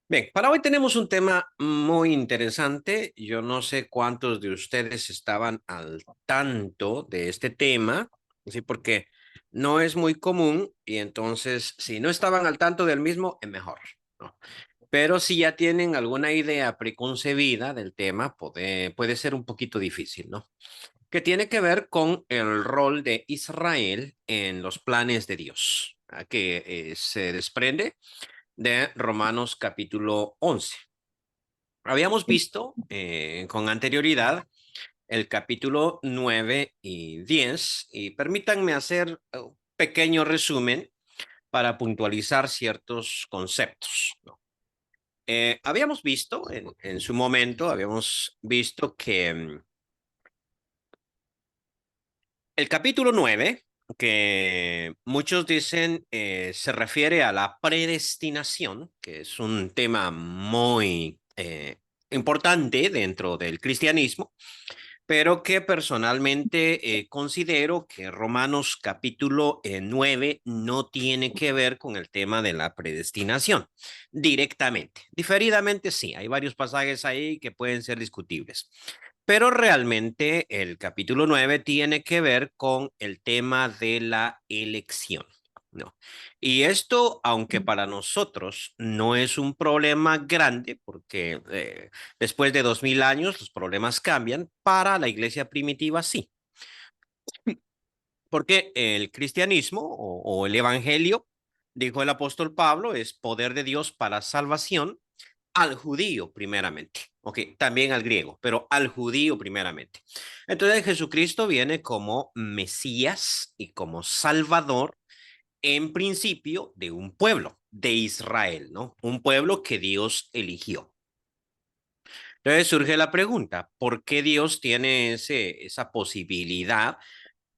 Bien, para hoy tenemos un tema muy interesante. Yo no sé cuántos de ustedes estaban al tanto de este tema, sí, porque no es muy común y entonces si no estaban al tanto del mismo, es mejor, ¿no? Pero si ya tienen alguna idea preconcebida del tema, puede ser un poquito difícil, ¿no? Que tiene que ver con el rol de Israel en los planes de Dios, que se desprende de Romanos capítulo 11. Habíamos visto con anterioridad el capítulo 9 y 10 y permítanme hacer un pequeño resumen para puntualizar ciertos conceptos, ¿no? Habíamos visto en su momento, habíamos visto que el capítulo 9, que muchos dicen se refiere a la predestinación, que es un tema muy importante dentro del cristianismo, pero que personalmente considero que Romanos capítulo 9 no tiene que ver con el tema de la predestinación directamente. Diferidamente sí, hay varios pasajes ahí que pueden ser discutibles. Pero realmente el capítulo 9 tiene que ver con el tema de la elección, ¿no? Y esto, aunque para nosotros no es un problema grande, porque después de 2000 años los problemas cambian, para la iglesia primitiva sí, porque el cristianismo o el evangelio, dijo el apóstol Pablo, es poder de Dios para salvación al judío primeramente, ok, también al griego, pero al judío primeramente. Entonces Jesucristo viene como Mesías y como Salvador en principio de un pueblo, de Israel, ¿no? Un pueblo que Dios eligió. Entonces surge la pregunta, ¿por qué Dios tiene esa posibilidad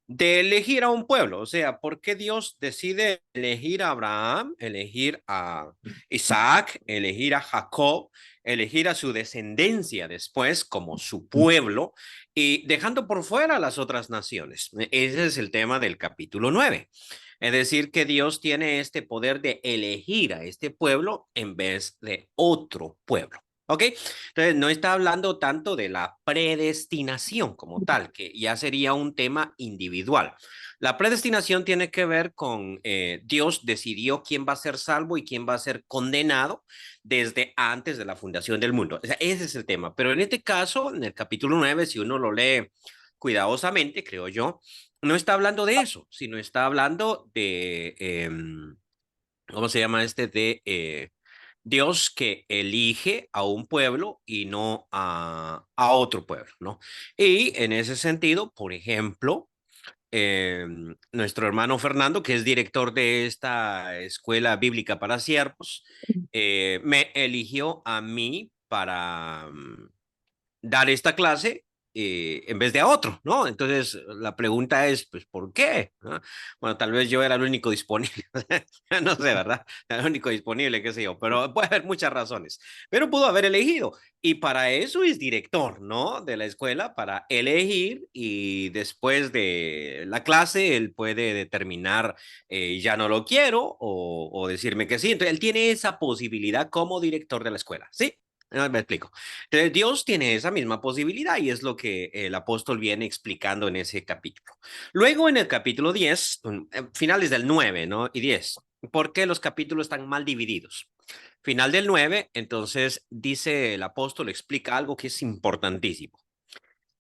de elegir a un pueblo? O sea, ¿por qué Dios decide elegir a Abraham, elegir a Isaac, elegir a Jacob, elegir a su descendencia después como su pueblo y dejando por fuera a las otras naciones? Ese es el tema del capítulo 9. Es decir, que Dios tiene este poder de elegir a este pueblo en vez de otro pueblo. ¿Ok? Entonces, no está hablando tanto de la predestinación como tal, que ya sería un tema individual. La predestinación tiene que ver con Dios decidió quién va a ser salvo y quién va a ser condenado desde antes de la fundación del mundo. O sea, ese es el tema. Pero en este caso, en el capítulo 9, si uno lo lee cuidadosamente, creo yo, no está hablando de eso, sino está hablando de, ¿cómo se llama este? De Dios que elige a un pueblo y no a otro pueblo, ¿no? Y en ese sentido, por ejemplo, nuestro hermano Fernando, que es director de esta escuela bíblica para siervos, me eligió a mí para dar esta clase en vez de a otro, ¿no? Entonces, la pregunta es, pues, ¿por qué? ¿No? Bueno, tal vez yo era el único disponible, no sé, ¿verdad? El único disponible, qué sé yo, pero puede haber muchas razones, pero pudo haber elegido. Y para eso es director, ¿no? De la escuela, para elegir y después de la clase él puede determinar, ya no lo quiero o decirme que sí. Entonces, él tiene esa posibilidad como director de la escuela, ¿sí? No, me explico. Entonces, Dios tiene esa misma posibilidad y es lo que el apóstol viene explicando en ese capítulo. Luego, en el capítulo 10, finales del 9, ¿no? Y 10, ¿por qué los capítulos están mal divididos? Final del 9, entonces dice el apóstol, explica algo que es importantísimo.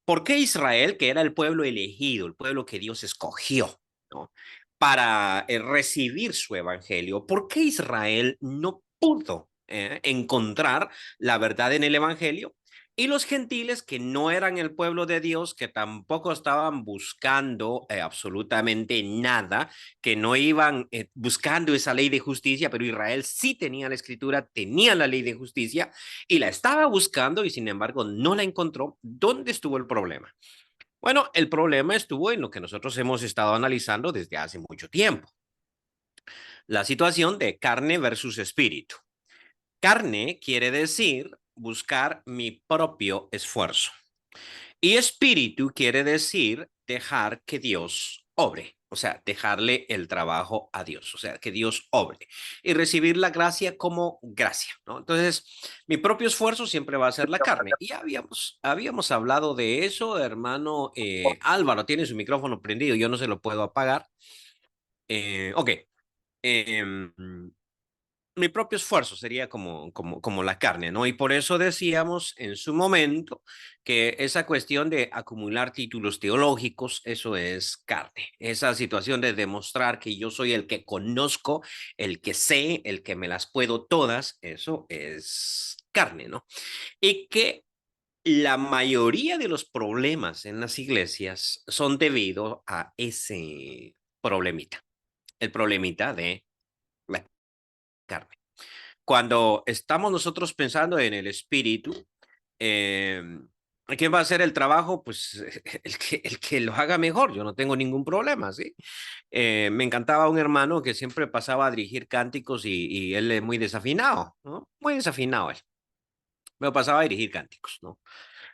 ¿Por qué Israel, que era el pueblo elegido, el pueblo que Dios escogió, ¿no? Para recibir su evangelio, ¿por qué Israel no pudo encontrar la verdad en el evangelio? Y los gentiles que no eran el pueblo de Dios, que tampoco estaban buscando absolutamente nada, que no iban buscando esa ley de justicia, pero Israel sí tenía la escritura, tenía la ley de justicia y la estaba buscando y sin embargo no la encontró. ¿Dónde estuvo el problema? Bueno, el problema estuvo en lo que nosotros hemos estado analizando desde hace mucho tiempo, la situación de carne versus espíritu. Carne quiere decir buscar mi propio esfuerzo y espíritu quiere decir dejar que Dios obre. O sea, dejarle el trabajo a Dios, o sea, que Dios obre y recibir la gracia como gracia, ¿no? Entonces, mi propio esfuerzo siempre va a ser la carne. Y habíamos hablado de eso, hermano. Álvaro tiene su micrófono prendido, yo no se lo puedo apagar. Ok. Em, mi propio esfuerzo sería como la carne, ¿no? Y por eso decíamos en su momento que esa cuestión de acumular títulos teológicos, eso es carne. Esa situación de demostrar que yo soy el que conozco, el que sé, el que me las puedo todas, eso es carne, ¿no? Y que la mayoría de los problemas en las iglesias son debido a ese problemita, el problemita de la carne. Cuando estamos nosotros pensando en el espíritu, eh, ¿quién va a hacer el trabajo? Pues el que lo haga mejor, yo no tengo ningún problema, ¿sí? Me encantaba un hermano que siempre pasaba a dirigir cánticos y él es muy desafinado, ¿no? Muy desafinado él. Me pasaba a dirigir cánticos, ¿no?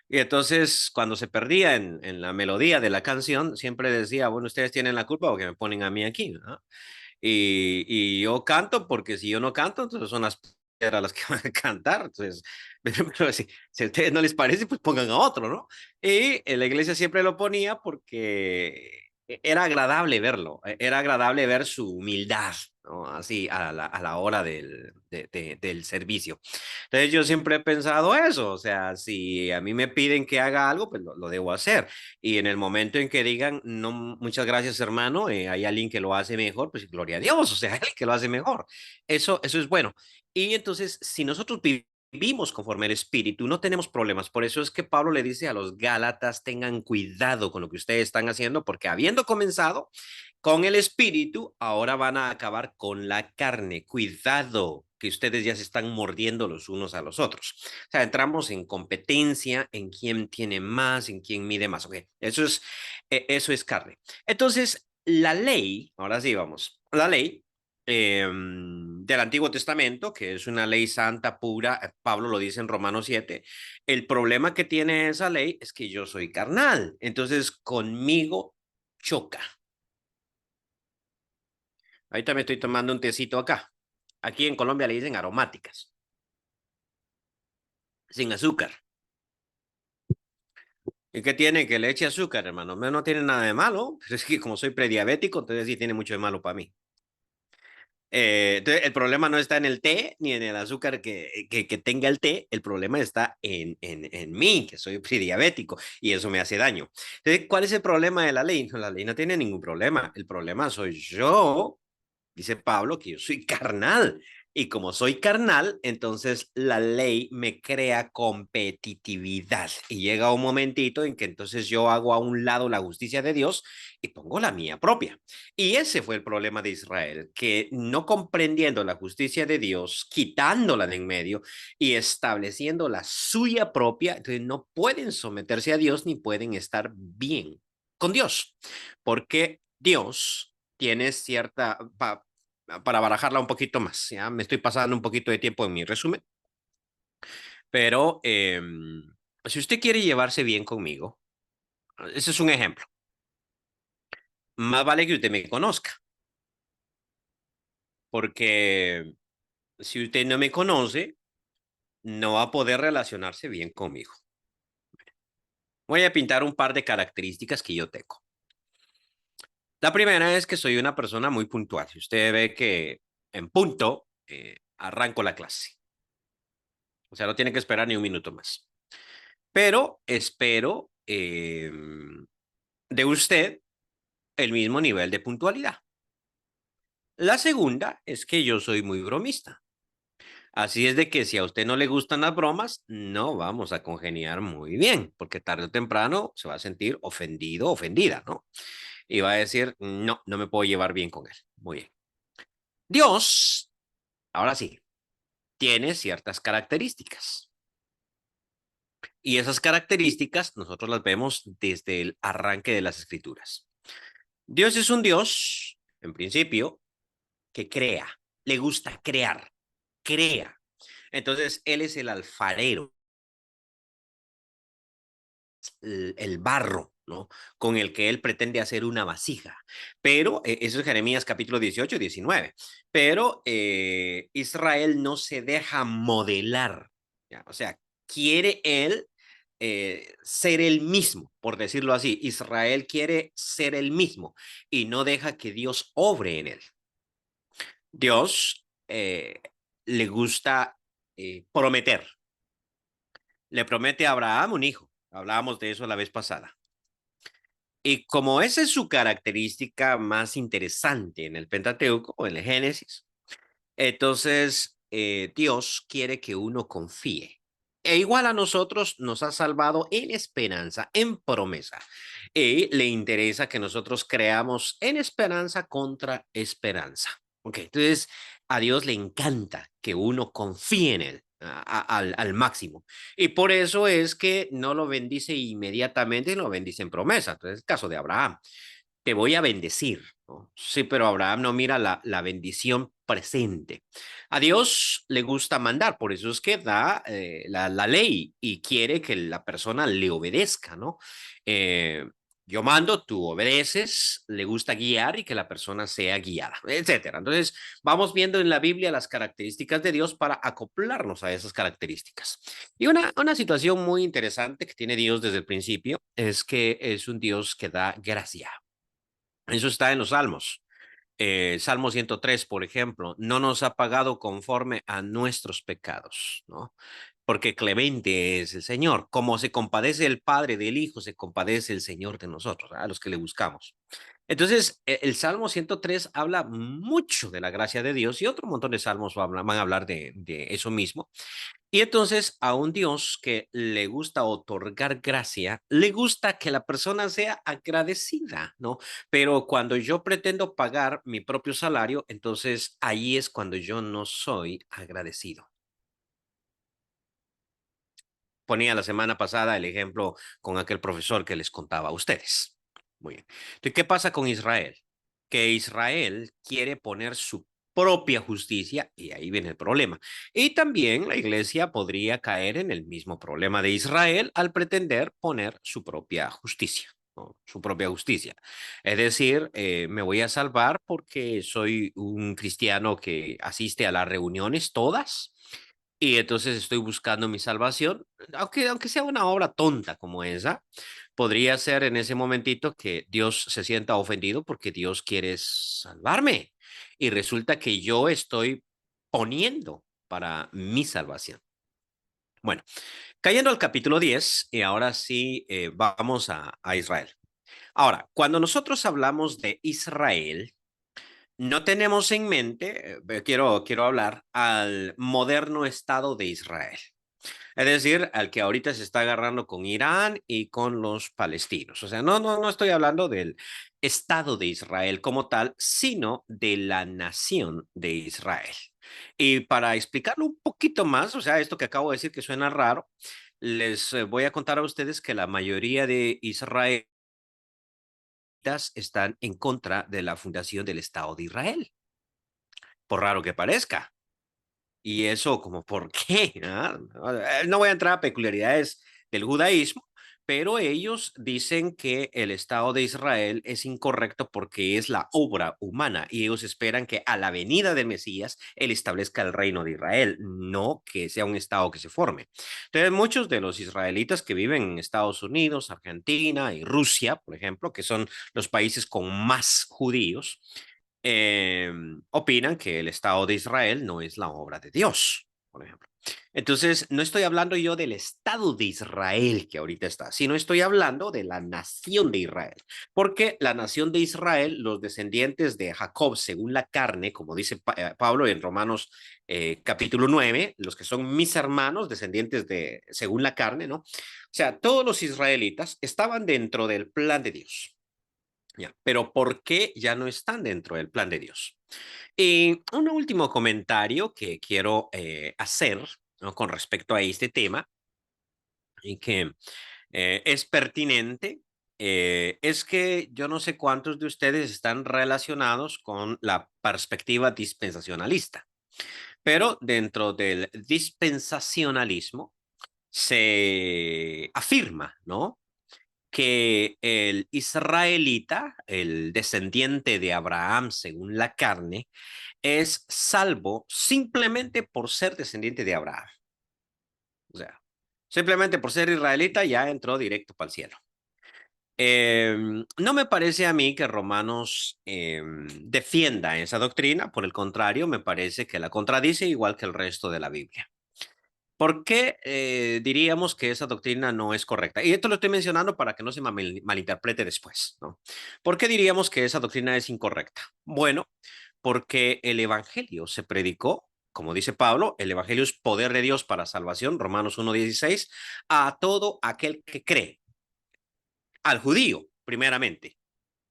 Y entonces, cuando se perdía en la melodía de la canción, siempre decía, bueno, ustedes tienen la culpa porque me ponen a mí aquí, ¿no? Y yo canto porque si yo no canto, entonces son las piedras las que van a cantar. Entonces, pero si a ustedes no les parece, pues pongan a otro, ¿no? Y en la iglesia siempre lo ponía porque era agradable verlo, era agradable ver su humildad, ¿no? Así a la hora del servicio. Entonces yo siempre he pensado eso, o sea, si a mí me piden que haga algo, pues lo debo hacer. Y en el momento en que digan, no, muchas gracias, hermano, hay alguien que lo hace mejor, pues gloria a Dios, o sea, alguien que lo hace mejor. Eso es bueno. Y entonces, si nosotros vivimos conforme al Espíritu, no tenemos problemas. Por eso es que Pablo le dice a los Gálatas, tengan cuidado con lo que ustedes están haciendo, porque habiendo comenzado con el Espíritu, ahora van a acabar con la carne. Cuidado, que ustedes ya se están mordiendo los unos a los otros. O sea, entramos en competencia, en quién tiene más, en quién mide más. Ok, eso es carne. Entonces, la ley, ahora sí vamos, la ley del Antiguo Testamento, que es una ley santa, pura, Pablo lo dice en Romanos 7, el problema que tiene esa ley es que yo soy carnal, entonces conmigo choca. Ahorita me estoy tomando un tecito acá. Aquí en Colombia le dicen aromáticas, sin azúcar. ¿Y qué tiene? Que le eche azúcar, hermano. No tiene nada de malo, pero es que como soy prediabético, entonces sí tiene mucho de malo para mí. Entonces, el problema no está en el té ni en el azúcar que tenga el té, el problema está en mí, que soy prediabético, y eso me hace daño. Entonces, ¿cuál es el problema de la ley? No, la ley no tiene ningún problema. El problema soy yo, dice Pablo, que yo soy carnal. Y como soy carnal, entonces la ley me crea competitividad. Y llega un momentito en que entonces yo hago a un lado la justicia de Dios y pongo la mía propia. Y ese fue el problema de Israel, que no comprendiendo la justicia de Dios, quitándola de en medio y estableciendo la suya propia, entonces no pueden someterse a Dios ni pueden estar bien con Dios, porque Dios tiene cierta, para barajarla un poquito más, ya me estoy pasando un poquito de tiempo en mi resumen, pero si usted quiere llevarse bien conmigo, ese es un ejemplo, más vale que usted me conozca, porque si usted no me conoce, no va a poder relacionarse bien conmigo. Voy a pintar un par de características que yo tengo. La primera es que soy una persona muy puntual. Si usted ve que en punto arranco la clase. O sea, no tiene que esperar ni un minuto más. Pero espero de usted el mismo nivel de puntualidad. La segunda es que yo soy muy bromista. Así es de que si a usted no le gustan las bromas, no vamos a congeniar muy bien, porque tarde o temprano se va a sentir ofendido, ofendida, ¿no? Y va a decir, no, no me puedo llevar bien con él. Muy bien. Dios, ahora sí, tiene ciertas características. Y esas características nosotros las vemos desde el arranque de las escrituras. Dios es un Dios, en principio, que crea, le gusta crear, crea. Entonces, Él es el alfarero, el barro. ¿no? Con el que él pretende hacer una vasija. Pero, eso es Jeremías capítulo 18 y 19. Pero Israel no se deja modelar, ¿ya? O sea, quiere él ser el mismo, por decirlo así. Israel quiere ser el mismo y no deja que Dios obre en él. Dios le gusta prometer. Le promete a Abraham un hijo. Hablábamos de eso la vez pasada. Y como esa es su característica más interesante en el Pentateuco o en el Génesis, entonces Dios quiere que uno confíe. E igual a nosotros nos ha salvado en esperanza, en promesa. Y le interesa que nosotros creamos en esperanza contra esperanza. Ok, entonces a Dios le encanta que uno confíe en Él al máximo. Y por eso es que no lo bendice inmediatamente, lo bendice en promesa. Entonces, el caso de Abraham, te voy a bendecir, ¿no? Sí, pero Abraham no mira la bendición presente. A Dios le gusta mandar, por eso es que da la ley y quiere que la persona le obedezca, ¿no? Eh, yo mando, tú obedeces, le gusta guiar y que la persona sea guiada, etcétera. Entonces, vamos viendo en la Biblia las características de Dios para acoplarnos a esas características. Y una situación muy interesante que tiene Dios desde el principio es que es un Dios que da gracia. Eso está en los Salmos. Salmo 103, por ejemplo, no nos ha pagado conforme a nuestros pecados, ¿no? Porque clemente es el Señor. Como se compadece el Padre del Hijo, se compadece el Señor de nosotros, a los que le buscamos. Entonces, el Salmo 103 habla mucho de la gracia de Dios y otro montón de salmos van a hablar de eso mismo. Y entonces a un Dios que le gusta otorgar gracia, le gusta que la persona sea agradecida, ¿no? Pero cuando yo pretendo pagar mi propio salario, entonces ahí es cuando yo no soy agradecido. Ponía la semana pasada el ejemplo con aquel profesor que les contaba a ustedes. Muy bien. Entonces, ¿qué pasa con Israel? Que Israel quiere poner su propia justicia y ahí viene el problema. Y también la iglesia podría caer en el mismo problema de Israel al pretender poner su propia justicia. ¿No? Su propia justicia. Es decir, me voy a salvar porque soy un cristiano que asiste a las reuniones todas y entonces estoy buscando mi salvación, aunque sea una obra tonta como esa, podría ser en ese momentito que Dios se sienta ofendido porque Dios quiere salvarme y resulta que yo estoy poniendo para mi salvación. Bueno, cayendo al capítulo 10, y ahora sí vamos a Israel. Ahora, cuando nosotros hablamos de Israel, no tenemos en mente, quiero hablar al moderno Estado de Israel. Es decir, al que ahorita se está agarrando con Irán y con los palestinos. O sea, no estoy hablando del Estado de Israel como tal, sino de la nación de Israel. Y para explicarlo un poquito más, o sea, esto que acabo de decir que suena raro, les voy a contar a ustedes que la mayoría de israelitas están en contra de la fundación del Estado de Israel, por raro que parezca. Y eso, como, ¿por qué? ¿Ah? No voy a entrar a peculiaridades del judaísmo, pero ellos dicen que el Estado de Israel es incorrecto porque es la obra humana y ellos esperan que a la venida del Mesías él establezca el reino de Israel, no que sea un Estado que se forme. Entonces, muchos de los israelitas que viven en Estados Unidos, Argentina y Rusia, por ejemplo, que son los países con más judíos, opinan que el Estado de Israel no es la obra de Dios, por ejemplo. Entonces, no estoy hablando yo del Estado de Israel que ahorita está, sino estoy hablando de la nación de Israel, porque la nación de Israel, los descendientes de Jacob según la carne, como dice Pablo en Romanos capítulo 9, los que son mis hermanos, descendientes de según la carne, ¿no? O sea, todos los israelitas estaban dentro del plan de Dios. Ya, pero ¿por qué ya no están dentro del plan de Dios? Y un último comentario que quiero hacer, ¿no? Con respecto a este tema y que es pertinente, es que yo no sé cuántos de ustedes están relacionados con la perspectiva dispensacionalista, pero dentro del dispensacionalismo se afirma, ¿no? que el israelita, el descendiente de Abraham según la carne, es salvo simplemente por ser descendiente de Abraham. O sea, simplemente por ser israelita ya entró directo para el cielo. No me parece a mí que Romanos defienda esa doctrina, por el contrario, me parece que la contradice igual que el resto de la Biblia. ¿Por qué diríamos que esa doctrina no es correcta? Y esto lo estoy mencionando para que no se malinterprete después, ¿no? ¿Por qué diríamos que esa doctrina es incorrecta? Bueno, porque el Evangelio se predicó, como dice Pablo, el Evangelio es poder de Dios para salvación, Romanos 1:16, a todo aquel que cree, al judío, primeramente,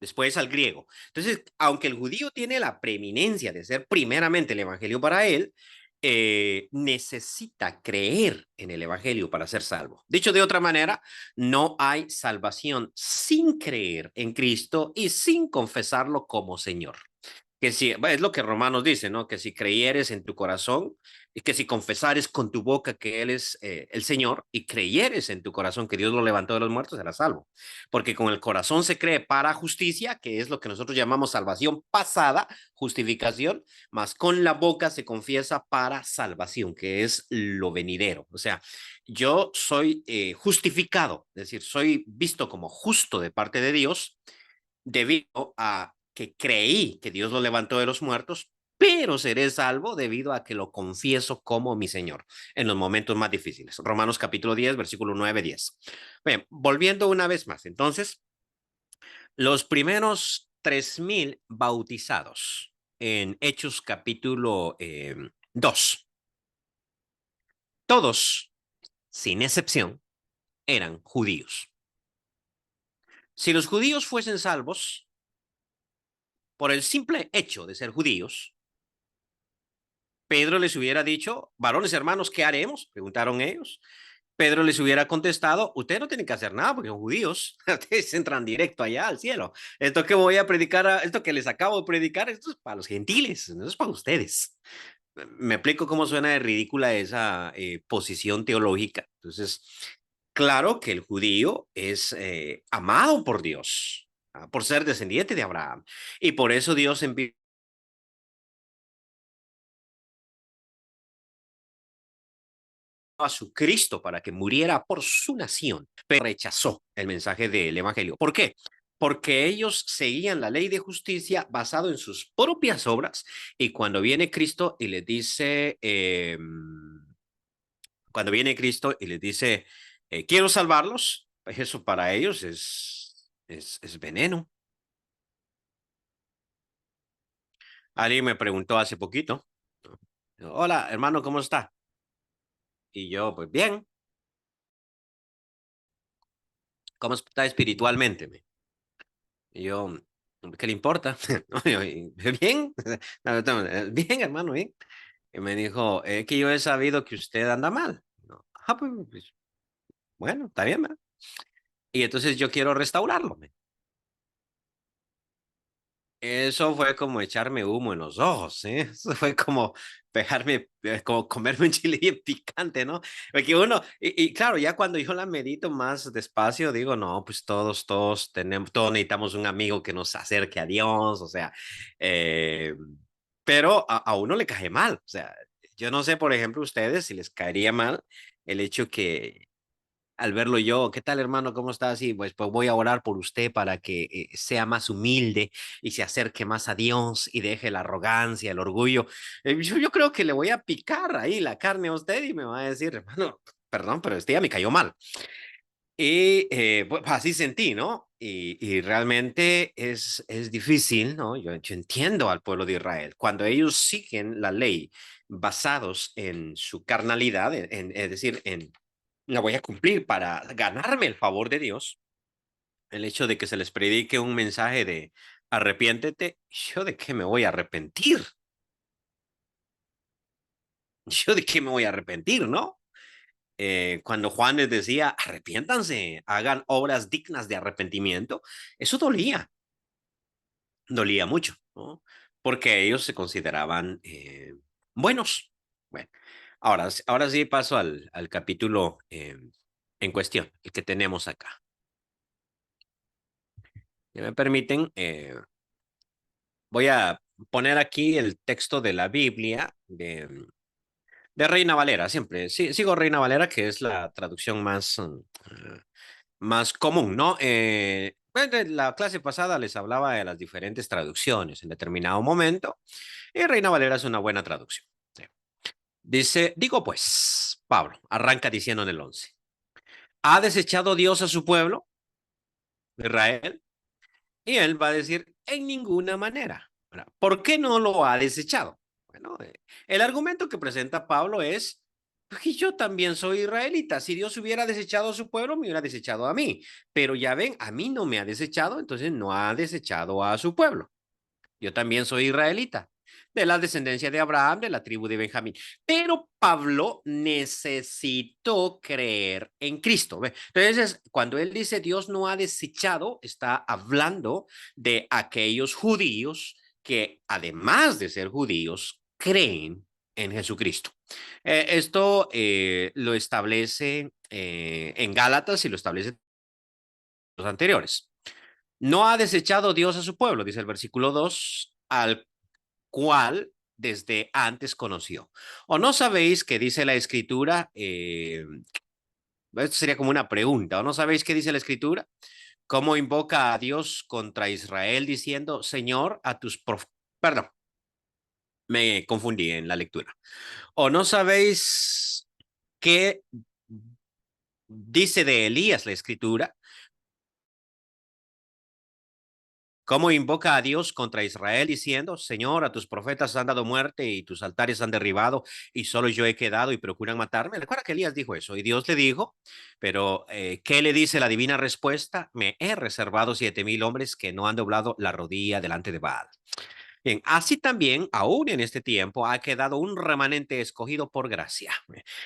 después al griego. Entonces, aunque el judío tiene la preeminencia de ser primeramente el evangelio para él, necesita creer en el evangelio para ser salvo. Dicho de otra manera, no hay salvación sin creer en Cristo y sin confesarlo como Señor. Que si, es lo que Romanos dice, ¿no? Que si creyeres en tu corazón y que si confesares con tu boca que Él es el Señor y creyeres en tu corazón que Dios lo levantó de los muertos, serás salvo. Porque con el corazón se cree para justicia, que es lo que nosotros llamamos salvación pasada, justificación, más con la boca se confiesa para salvación, que es lo venidero. O sea, yo soy justificado, es decir, soy visto como justo de parte de Dios debido a que creí que Dios lo levantó de los muertos, pero seré salvo debido a que lo confieso como mi Señor en los momentos más difíciles. Romanos capítulo 10, versículo 9-10. Bien, volviendo una vez más, entonces, los primeros 3,000 bautizados en Hechos capítulo 2, todos, sin excepción, eran judíos. Si los judíos fuesen salvos por el simple hecho de ser judíos, Pedro les hubiera dicho, varones hermanos, ¿qué haremos? Preguntaron ellos. Pedro les hubiera contestado, ustedes no tienen que hacer nada porque son judíos, ustedes entran directo allá al cielo. Esto que voy a predicar, esto que les acabo de predicar, esto es para los gentiles, no es para ustedes. Me explico cómo suena de ridícula esa posición teológica. Entonces, claro que el judío es amado por Dios, por ser descendiente de Abraham. Y por eso Dios envió a su Cristo para que muriera por su nación, pero rechazó el mensaje del Evangelio. ¿Por qué? Porque ellos seguían la ley de justicia basado en sus propias obras y cuando viene Cristo y les dice, cuando viene Cristo y les dice, quiero salvarlos, pues eso para ellos es veneno. Alguien me preguntó hace poquito, hola hermano, ¿cómo está? Y yo, pues bien, ¿cómo está espiritualmente? Y yo, ¿qué le importa? Bien, bien, hermano, bien. Y me dijo, es que yo he sabido que usted anda mal. No, pues, bueno, está bien, ¿verdad? Y entonces yo quiero restaurarlo. Eso fue como echarme humo en los ojos, ¿eh? Eso fue como pegarme, como comerme un chile bien picante, ¿no? Porque uno, y claro, ya cuando yo la medito más despacio, digo, no, pues todos tenemos, todos necesitamos un amigo que nos acerque a Dios, o sea, eh, pero a uno le cae mal, o sea, yo no sé, por ejemplo, ustedes si les caería mal el hecho que al verlo yo, ¿qué tal hermano? ¿Cómo estás? Y pues voy a orar por usted para que sea más humilde y se acerque más a Dios y deje la arrogancia, el orgullo. Yo creo que le voy a picar ahí la carne a usted y me va a decir, hermano, perdón, pero este ya me cayó mal. Y pues así sentí, ¿no? Y realmente es difícil, ¿no? Yo entiendo al pueblo de Israel. Cuando ellos siguen la ley basados en su carnalidad, es decir, la voy a cumplir para ganarme el favor de Dios, el hecho de que se les predique un mensaje de arrepiéntete, ¿yo de qué me voy a arrepentir? ¿Yo de qué me voy a arrepentir, no? Cuando Juan les decía, arrepiéntanse, hagan obras dignas de arrepentimiento, eso dolía mucho, ¿no? Porque ellos se consideraban buenos. Bueno, ahora sí paso al capítulo en cuestión, el que tenemos acá. Si me permiten, voy a poner aquí el texto de la Biblia de Reina Valera, siempre. Sí, sigo Reina Valera, que es la traducción más común, ¿no? Bueno, en la clase pasada les hablaba de las diferentes traducciones en determinado momento, y Reina Valera es una buena traducción. Sí. Dice, digo pues, Pablo, arranca diciendo en el 11, ¿ha desechado Dios a su pueblo, Israel? Y él va a decir, en ninguna manera. ¿Por qué no lo ha desechado? Bueno, el argumento que presenta Pablo es que yo también soy israelita. Si Dios hubiera desechado a su pueblo, me hubiera desechado a mí. Pero ya ven, a mí no me ha desechado, entonces no ha desechado a su pueblo. Yo también soy israelita, de la descendencia de Abraham, de la tribu de Benjamín. Pero Pablo necesitó creer en Cristo. ¿Ve? Entonces, cuando él dice Dios no ha desechado, está hablando de aquellos judíos que, además de ser judíos, creen en Jesucristo. Esto lo establece en Gálatas y lo establece los anteriores. No ha desechado Dios a su pueblo, dice el versículo 2, al cual desde antes conoció. ¿O no sabéis qué dice la escritura? Esto sería como una pregunta. ¿O no sabéis qué dice la escritura? ¿Cómo invoca a Dios contra Israel diciendo, Señor, a tus Perdón, me confundí en la lectura. ¿O no sabéis qué dice de Elías la escritura? ¿Cómo invoca a Dios contra Israel diciendo, Señor, a tus profetas han dado muerte y tus altares han derribado y solo yo he quedado y procuran matarme? Recuerda que Elías dijo eso y Dios le dijo, pero ¿qué le dice la divina respuesta? Me he reservado 7,000 hombres que no han doblado la rodilla delante de Baal. Bien, así también, aún en este tiempo, ha quedado un remanente escogido por gracia.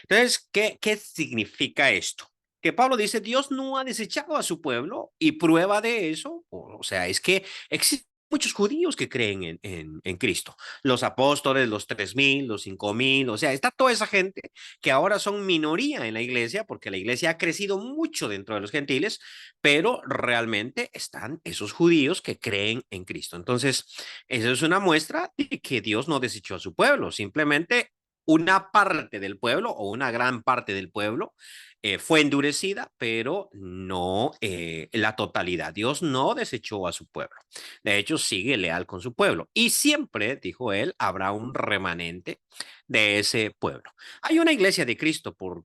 Entonces, ¿qué significa esto? Que Pablo dice, Dios no ha desechado a su pueblo y prueba de eso, o sea, es que existen muchos judíos que creen en Cristo. Los apóstoles, los 3,000, los 5,000, o sea, está toda esa gente que ahora son minoría en la iglesia porque la iglesia ha crecido mucho dentro de los gentiles, pero realmente están esos judíos que creen en Cristo. Entonces, eso es una muestra de que Dios no desechó a su pueblo, simplemente una parte del pueblo o una gran parte del pueblo fue endurecida, pero no la totalidad. Dios no desechó a su pueblo. De hecho, sigue leal con su pueblo. Y siempre, dijo él, habrá un remanente de ese pueblo. Hay una iglesia de Cristo, por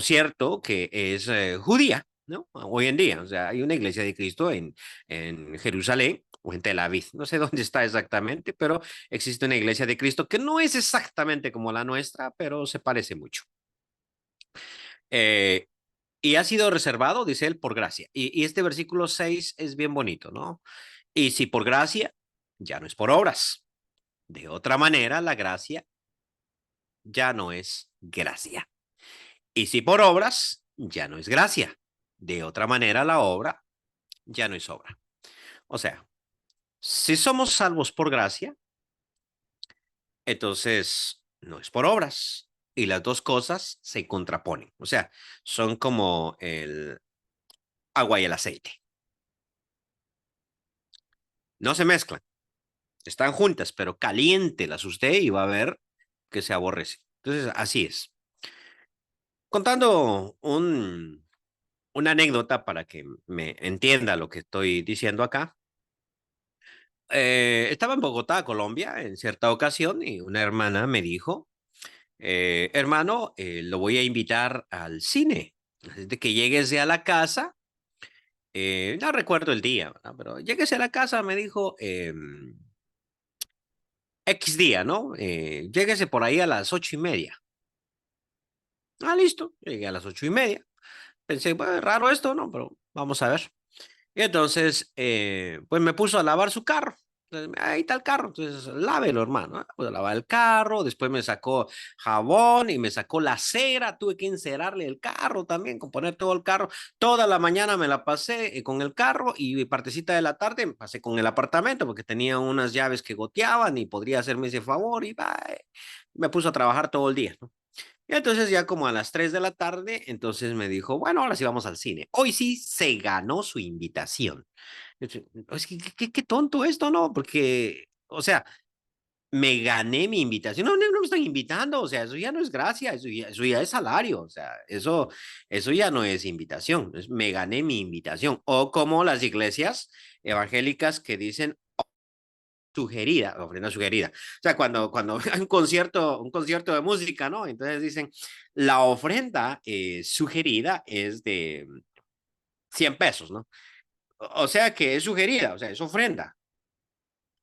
cierto, que es judía, ¿no? Hoy en día, o sea, hay una iglesia de Cristo en Jerusalén o en Tel Aviv, no sé dónde está exactamente, pero existe una iglesia de Cristo que no es exactamente como la nuestra, pero se parece mucho. Eh, y ha sido reservado, dice él, por gracia. Y este versículo 6 es bien bonito, ¿no? Y si por gracia, ya no es por obras. De otra manera, la gracia ya no es gracia. Y si por obras, ya no es gracia. De otra manera, la obra ya no es obra. O sea, si somos salvos por gracia, entonces no es por obras. Y las dos cosas se contraponen. O sea, son como el agua y el aceite. No se mezclan. Están juntas, pero caliéntelas usted y va a ver que se aborrece. Entonces, así es. Contando una anécdota para que me entienda lo que estoy diciendo acá. Estaba en Bogotá, Colombia, en cierta ocasión y una hermana me dijo, hermano, lo voy a invitar al cine. Así de que lleguese a la casa, no recuerdo el día, ¿verdad? Pero lleguese a la casa, me dijo, X día, ¿no? Lléguese por ahí a las 8:30. Ah, listo, llegué a las 8:30. Pensé, bueno, raro esto, ¿no? Pero vamos a ver. Y entonces, pues me puso a lavar su carro. Entonces, ahí está el carro, entonces lávelo, hermano. Pues a lavar el carro, después me sacó jabón y me sacó la cera, tuve que encerarle el carro también, componer todo el carro. Toda la mañana me la pasé con el carro y partecita de la tarde me pasé con el apartamento porque tenía unas llaves que goteaban y podría hacerme ese favor y bye. Me puso a trabajar todo el día, ¿no? Y entonces ya como a las 3 de la tarde, entonces me dijo, bueno, ahora sí vamos al cine. Hoy sí se ganó su invitación. Es que qué tonto esto, ¿no? Porque, o sea, me gané mi invitación. No, no, no me están invitando, o sea, eso ya no es gracia, eso ya es salario, o sea, eso ya no es invitación, me gané mi invitación. O como las iglesias evangélicas que dicen sugerida, ofrenda sugerida. O sea, cuando hay un concierto de música, ¿no? Entonces dicen, la ofrenda sugerida es de 100 pesos, ¿no? O sea que es sugerida, o sea, es ofrenda.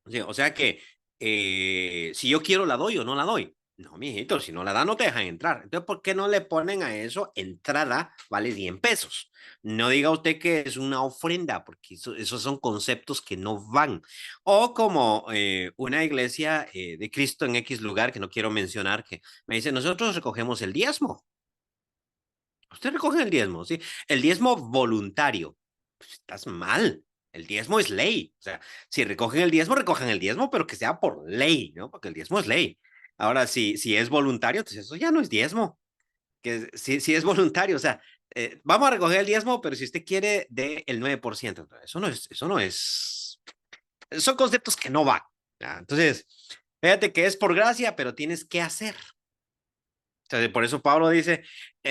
Sí, o sea que si yo quiero la doy o no la doy. No, mijito, si no la da no te dejan entrar. Entonces, ¿por qué no le ponen a eso entrada vale 100 pesos? No diga usted que es una ofrenda, porque esos son conceptos que no van. O como una iglesia de Cristo en X lugar, que no quiero mencionar, que me dice, nosotros recogemos el diezmo. Usted recoge el diezmo, ¿sí? El diezmo voluntario. Pues estás mal. El diezmo es ley. O sea, si recogen el diezmo, recojan el diezmo, pero que sea por ley, ¿no? Porque el diezmo es ley. Ahora, si es voluntario, entonces eso ya no es diezmo. Que si es voluntario, o sea, vamos a recoger el diezmo, pero si usted quiere de el 9%, eso no es, son conceptos que no van. ¿Ya? Entonces, fíjate que es por gracia, pero tienes que hacer. Entonces, por eso Pablo dice,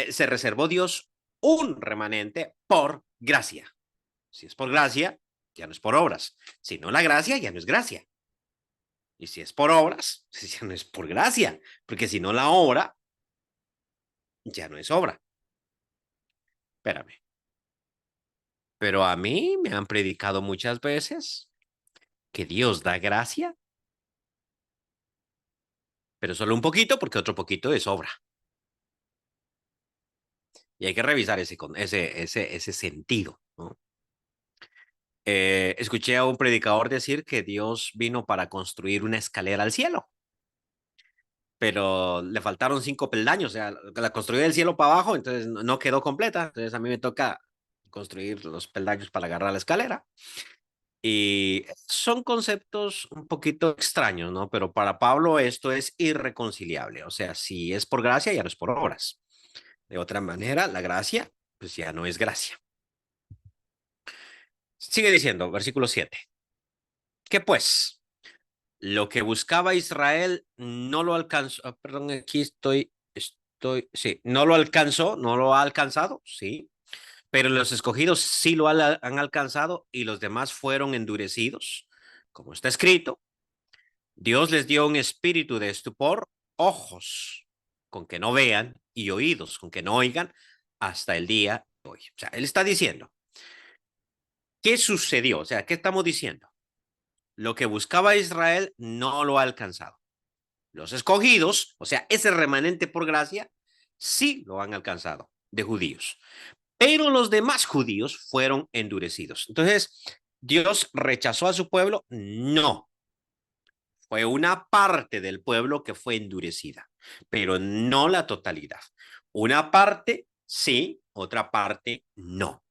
se reservó Dios un remanente por gracia. Si es por gracia, ya no es por obras. Si no la gracia, ya no es gracia. Y si es por obras, ya no es por gracia. Porque si no la obra, ya no es obra. Espérame. Pero a mí me han predicado muchas veces que Dios da gracia, pero solo un poquito porque otro poquito es obra. Y hay que revisar ese sentido, ¿no? Escuché a un predicador decir que Dios vino para construir una escalera al cielo, pero le faltaron 5 peldaños, o sea, la construyó del cielo para abajo, entonces no quedó completa, entonces a mí me toca construir los peldaños para agarrar la escalera. Y son conceptos un poquito extraños, ¿no? Pero para Pablo esto es irreconciliable, o sea, si es por gracia, ya no es por obras. De otra manera, la gracia, pues ya no es gracia. Sigue diciendo, versículo 7. ¿Qué pues? Lo que buscaba Israel no lo alcanzó. Perdón, aquí sí, no lo alcanzó, no lo ha alcanzado, sí, pero los escogidos sí lo han alcanzado y los demás fueron endurecidos. Como está escrito, Dios les dio un espíritu de estupor, ojos con que no vean y oídos con que no oigan hasta el día de hoy. O sea, él está diciendo, ¿qué sucedió? O sea, ¿qué estamos diciendo? Lo que buscaba Israel no lo ha alcanzado. Los escogidos, o sea, ese remanente por gracia, sí lo han alcanzado de judíos. Pero los demás judíos fueron endurecidos. Entonces, ¿Dios rechazó a su pueblo? No. Fue una parte del pueblo que fue endurecida, pero no la totalidad. Una parte sí, otra parte no.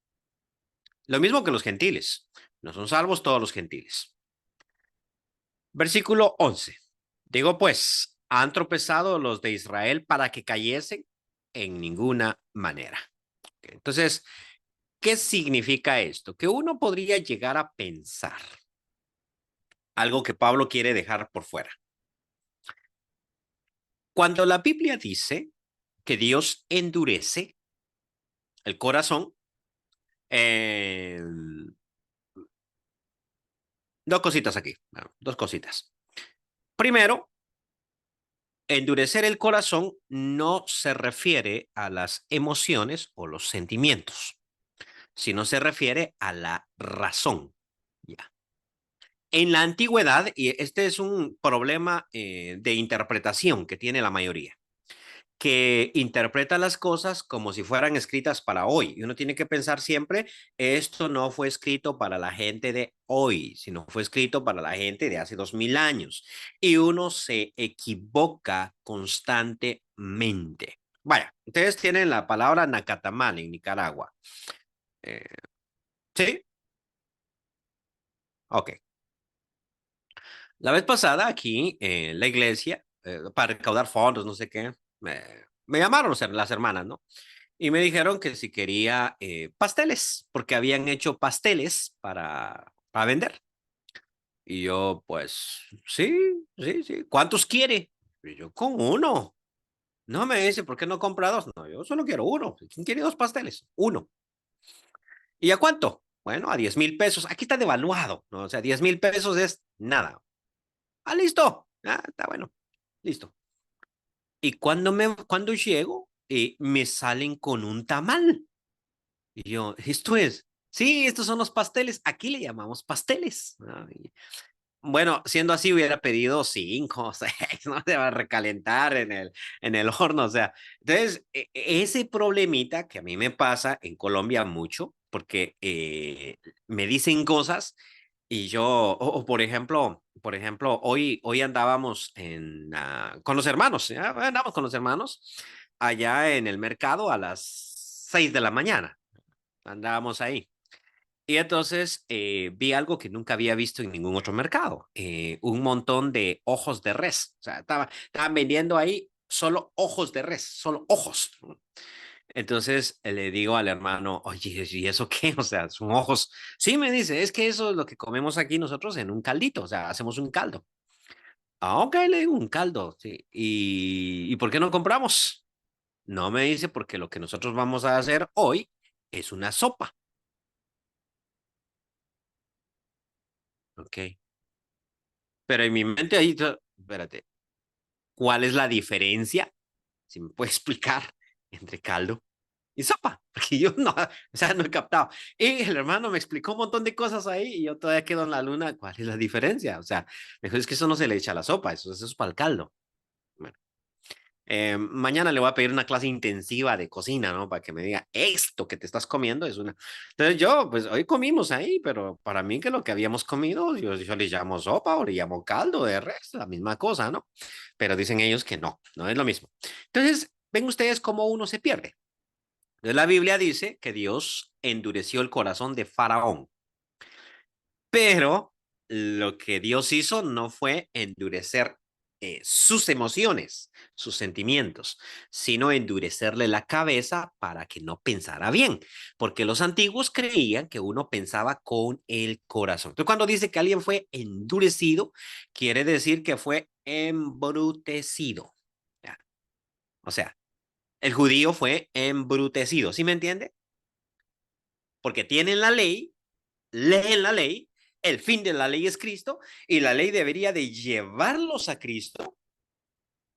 Lo mismo que los gentiles. No son salvos todos los gentiles. Versículo 11. Digo pues, han tropezado los de Israel para que cayesen en ninguna manera. Entonces, ¿qué significa esto? Que uno podría llegar a pensar algo que Pablo quiere dejar por fuera. Cuando la Biblia dice que Dios endurece el corazón, eh, dos cositas aquí, dos cositas. Primero, endurecer el corazón no se refiere a las emociones o los sentimientos, sino se refiere a la razón. Ya. En la antigüedad, y este es un problema de interpretación que tiene la mayoría, que interpreta las cosas como si fueran escritas para hoy. Y uno tiene que pensar siempre, esto no fue escrito para la gente de hoy, sino fue escrito para la gente de hace 2000 años. Y uno se equivoca constantemente. Vaya, ustedes tienen la palabra Nacatamal en Nicaragua. Eh, ¿Sí? Ok. La vez pasada aquí en la iglesia, para recaudar fondos, no sé qué, me llamaron las hermanas, ¿no? Y me dijeron que si quería pasteles, porque habían hecho pasteles para para vender. Y yo, pues, sí, sí, sí. ¿Cuántos quiere? Y yo, con uno. No me dice, ¿por qué no compra dos? No, yo solo quiero uno. ¿Quién quiere dos pasteles? Uno. ¿Y a cuánto? Bueno, a 10,000 pesos. Aquí está devaluado, ¿no? O sea, 10,000 pesos es nada. Ah, listo. Ah, está bueno. Listo. Y cuando llego, me salen con un tamal. Y yo, esto es, sí, estos son los pasteles. Aquí le llamamos pasteles. Bueno, siendo así, hubiera pedido 5 o 6, ¿no? Se va a recalentar en el horno, o sea. Entonces, ese problemita que a mí me pasa en Colombia mucho, porque me dicen cosas y yo, por ejemplo, hoy andábamos con los hermanos, ¿ya? Andamos con los hermanos allá en el mercado a las 6 de la mañana, andábamos ahí. Y entonces vi algo que nunca había visto en ningún otro mercado, un montón de ojos de res. O sea, estaban vendiendo ahí solo ojos de res, solo ojos. Entonces le digo al hermano, oye, ¿y eso qué? O sea, son ojos. Sí, me dice, es que eso es lo que comemos aquí nosotros en un caldito, o sea, hacemos un caldo. Ah, ok, le digo, un caldo, sí. ¿Y por qué no compramos? No me dice, porque lo que nosotros vamos a hacer hoy es una sopa. Ok. Pero en mi mente ahí, espérate, ¿cuál es la diferencia? Si me puede explicar entre caldo y sopa, porque yo no, o sea, no he captado. Y el hermano me explicó un montón de cosas ahí y yo todavía quedo en la luna. ¿Cuál es la diferencia? O sea, me dijo, es que eso no se le echa a la sopa, eso es para el caldo. Bueno, mañana le voy a pedir una clase intensiva de cocina, ¿no? Para que me diga, esto que te estás comiendo es una. Entonces yo, pues hoy comimos ahí, pero para mí que lo que habíamos comido, yo le llamo sopa o le llamo caldo de res, la misma cosa, ¿no? Pero dicen ellos que no, no es lo mismo. Entonces, ven ustedes cómo uno se pierde. Entonces, la Biblia dice que Dios endureció el corazón de Faraón. Pero lo que Dios hizo no fue endurecer sus emociones, sus sentimientos, sino endurecerle la cabeza para que no pensara bien, porque los antiguos creían que uno pensaba con el corazón. Entonces, cuando dice que alguien fue endurecido, quiere decir que fue embrutecido. ¿Ya? O sea, el judío fue embrutecido, ¿sí me entiende? Porque tienen la ley, leen la ley, el fin de la ley es Cristo y la ley debería de llevarlos a Cristo.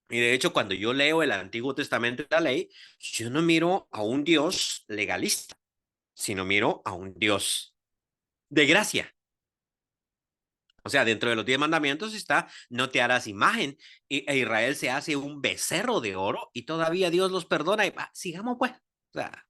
Y de hecho, cuando yo leo el Antiguo Testamento de la ley, yo no miro a un Dios legalista, sino miro a un Dios de gracia. O sea, dentro de los 10 mandamientos está, no te harás imagen. Israel se hace un becerro de oro y todavía Dios los perdona y sigamos pues. O sea,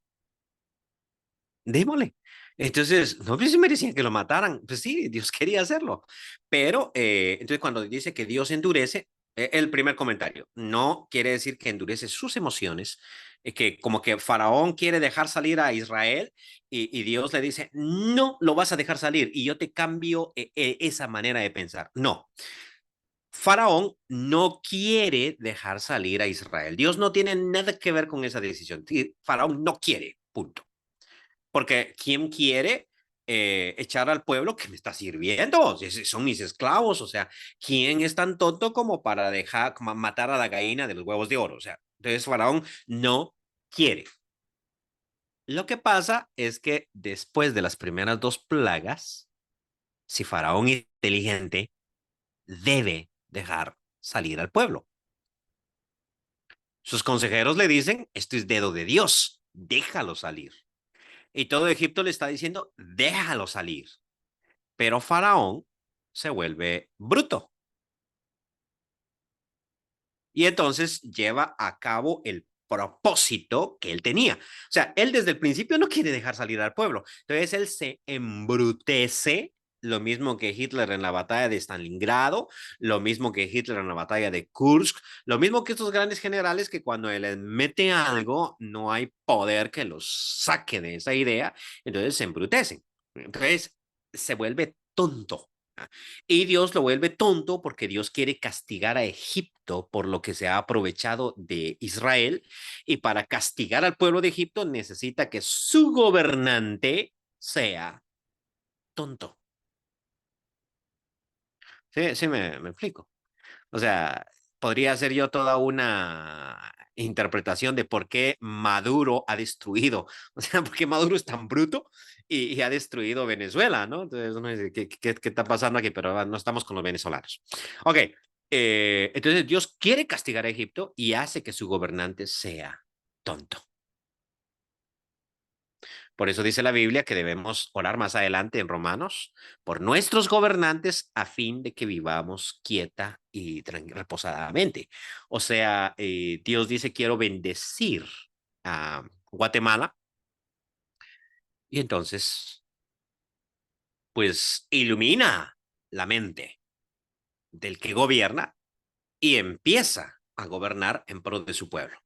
démosle. Entonces, no sé si merecían que lo mataran. Pues sí, Dios quería hacerlo. Pero, entonces cuando dice que Dios endurece, el primer comentario, no quiere decir que endurece sus emociones, que como que Faraón quiere dejar salir a Israel y Dios le dice, no lo vas a dejar salir y yo te cambio esa manera de pensar. No, Faraón no quiere dejar salir a Israel. Dios no tiene nada que ver con esa decisión. Faraón no quiere, punto. Porque ¿quién quiere echar al pueblo que me está sirviendo? Son mis esclavos, o sea, ¿quién es tan tonto como para dejar como matar a la gallina de los huevos de oro? O sea, entonces Faraón no quiere. Lo que pasa es que después de las primeras dos plagas, si Faraón es inteligente, debe dejar salir al pueblo. Sus consejeros le dicen, esto es dedo de Dios, déjalo salir. Y todo Egipto le está diciendo, déjalo salir. Pero Faraón se vuelve bruto y entonces lleva a cabo el propósito que él tenía. O sea, él desde el principio no quiere dejar salir al pueblo. Entonces él se embrutece, lo mismo que Hitler en la batalla de Stalingrado, lo mismo que Hitler en la batalla de Kursk, lo mismo que estos grandes generales que cuando él les mete algo, no hay poder que los saque de esa idea, entonces se embrutecen. Entonces se vuelve tonto. Y Dios lo vuelve tonto porque Dios quiere castigar a Egipto por lo que se ha aprovechado de Israel. Y para castigar al pueblo de Egipto necesita que su gobernante sea tonto. Sí, sí me explico. O sea, podría ser yo toda una interpretación de por qué Maduro ha destruido, o sea, por qué Maduro es tan bruto y ha destruido Venezuela, ¿no? Entonces uno dice, ¿qué está pasando aquí? Pero no estamos con los venezolanos. Ok, entonces Dios quiere castigar a Egipto y hace que su gobernante sea tonto. Por eso dice la Biblia que debemos orar más adelante en Romanos por nuestros gobernantes a fin de que vivamos quieta y reposadamente. O sea, Dios dice, quiero bendecir a Guatemala y entonces, pues, ilumina la mente del que gobierna y empieza a gobernar en pro de su pueblo.